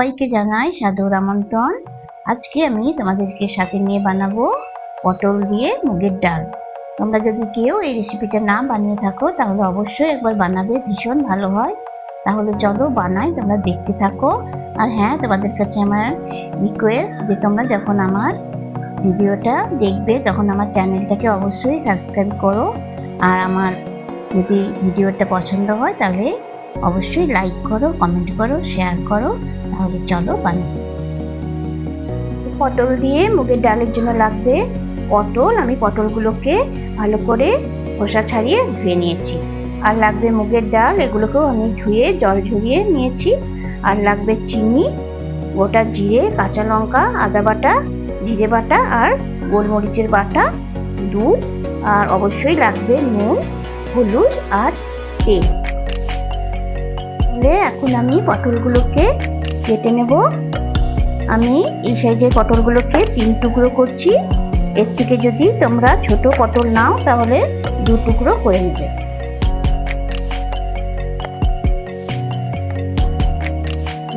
সবাইকে জানাই সাদর আমন্ত্রণ। আজকে আমি তোমাদেরকে সাথে নিয়ে বানাবো পটল দিয়ে মুগের ডাল। তোমরা যদি কেউ এই রেসিপিটা না বানিয়ে থাকো তাহলে অবশ্যই একবার বানাবে, ভীষণ ভালো হয়। তাহলে চলো বানাই, তোমরা দেখতে থাকো। আর হ্যাঁ, তোমাদের কাছে আমার রিকোয়েস্ট যে তোমরা যখন আমার ভিডিওটা দেখবে তখন আমার চ্যানেলটাকে অবশ্যই সাবস্ক্রাইব করো। আর আমার যদি ভিডিওটা পছন্দ হয় তাহলে অবশ্যই লাইক করো, কমেন্ট করো, শেয়ার করো। তাহলে চলো বানাই। পটল দিয়ে মুগের ডালের জন্য লাগবে পটল। আমি পটলগুলোকে ভালো করে খোসা ছাড়িয়ে ধুয়ে নিয়েছি। আর লাগবে মুগের ডাল, এগুলোকেও আমি ধুয়ে জল ঝরিয়ে নিয়েছি। আর লাগবে চিনি, গোটা জিরে, কাঁচা লঙ্কা, আদা বাটা, জিরে বাটা আর গোলমরিচের বাটা, দুধ, আর অবশ্যই লাগবে নুন, হলুদ আর তেল। এখন আমি পটলগুলোকে কেটে নেব। আমি এই সাইজের পটলগুলোকে 3 টুকরো করছি। এর থেকে যদি তোমরা ছোট পটল নাও তাহলে 2 টুকরো করে নেবে।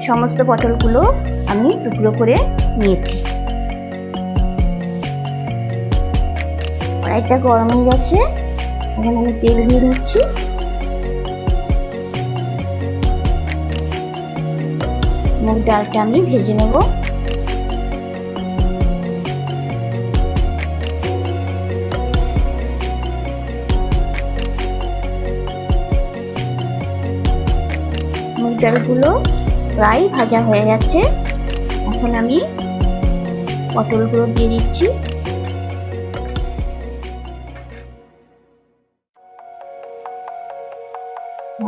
সমস্ত পটলগুলো আমি টুকরো করে নিয়েছি। কড়াইটা গরম হয়ে গেছে, এখন আমি তেল দিয়ে নিচ্ছি। মুগ ডালটা আমি ভেজে নেব। মুগ ডালগুলো প্রায় ভাজা হয়ে গেছে। এখন আমি পটলগুলো দিয়ে দিচ্ছি।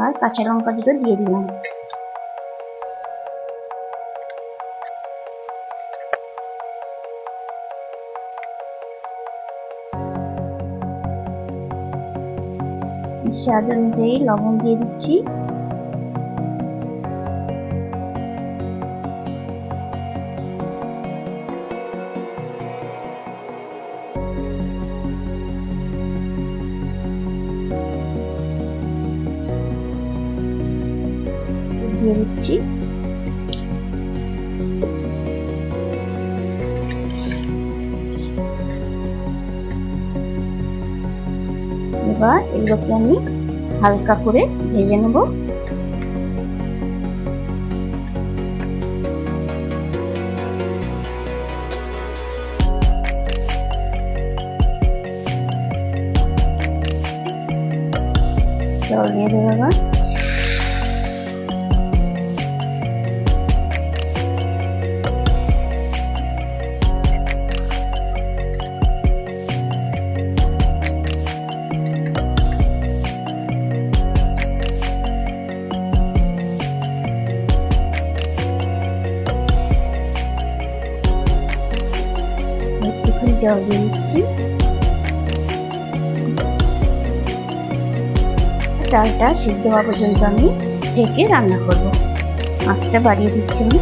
আর কাঁচা লঙ্কা দুটো দিয়ে দিলাম। স্বাদ অনুযায়ী লবণ দিয়ে দিচ্ছি। দিয়ে দিচ্ছি। এবার এগুলোকে আমি হালকা করে ভেজে নেব। জল দিয়ে দেবো। এবার জল দিয়ে দিচ্ছি। ডালটা সিদ্ধ হওয়া পর্যন্ত আমি ঢেকে রান্না করব। আঁচটা বাড়িয়ে দিচ্ছি আমি।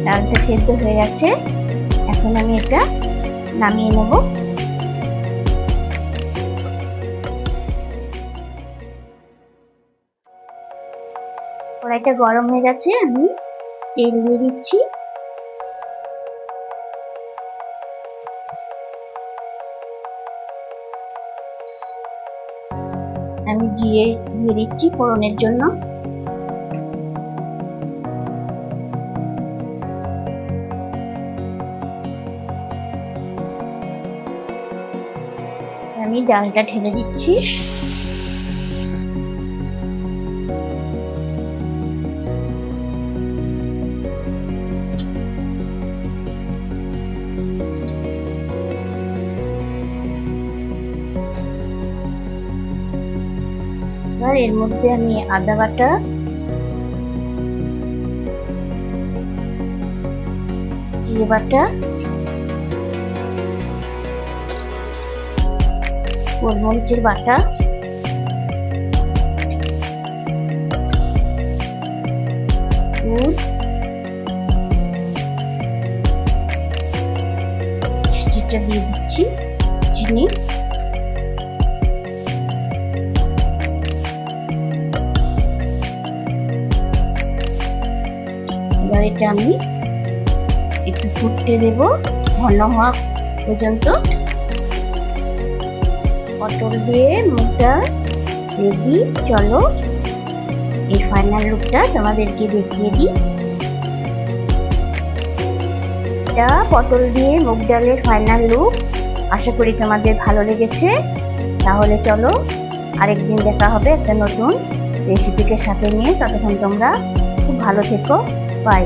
ডালটা সেদ্ধ হয়ে গেছে, এখন আমি এটা নামিয়ে নেব। কড়াইটা গরম হয়ে গেছে, আমি তেল দিয়ে দিচ্ছি। আমি জিরে দিয়ে দিচ্ছি ফোড়নের জন্য। আমি ডালটা ঢেলে দিচ্ছি। এবার এর মধ্যে আমি আদা বাটা, জিরে বাটা, গোলমরিচের বাটা, দুধ, মিষ্টিটা দিয়ে দিচ্ছি, চিনি, এটা আমি একটু ফুটতে দেব ঘন হওয়া পর্যন্ত। পটল দিয়ে মুগ ডাল রেডি। চলো এই ফাইনাল লুকটা তোমাদেরকে দেখিয়ে দিই। এটা পটল দিয়ে মুগ ডালের ফাইনাল লুক। আশা করি তোমাদের ভালো লেগেছে। তাহলে চলো আরেকদিন দেখা হবে একটা নতুন রেসিপিকে সাথে নিয়ে। ততক্ষণ তোমরা খুব ভালো থেকো। বাই।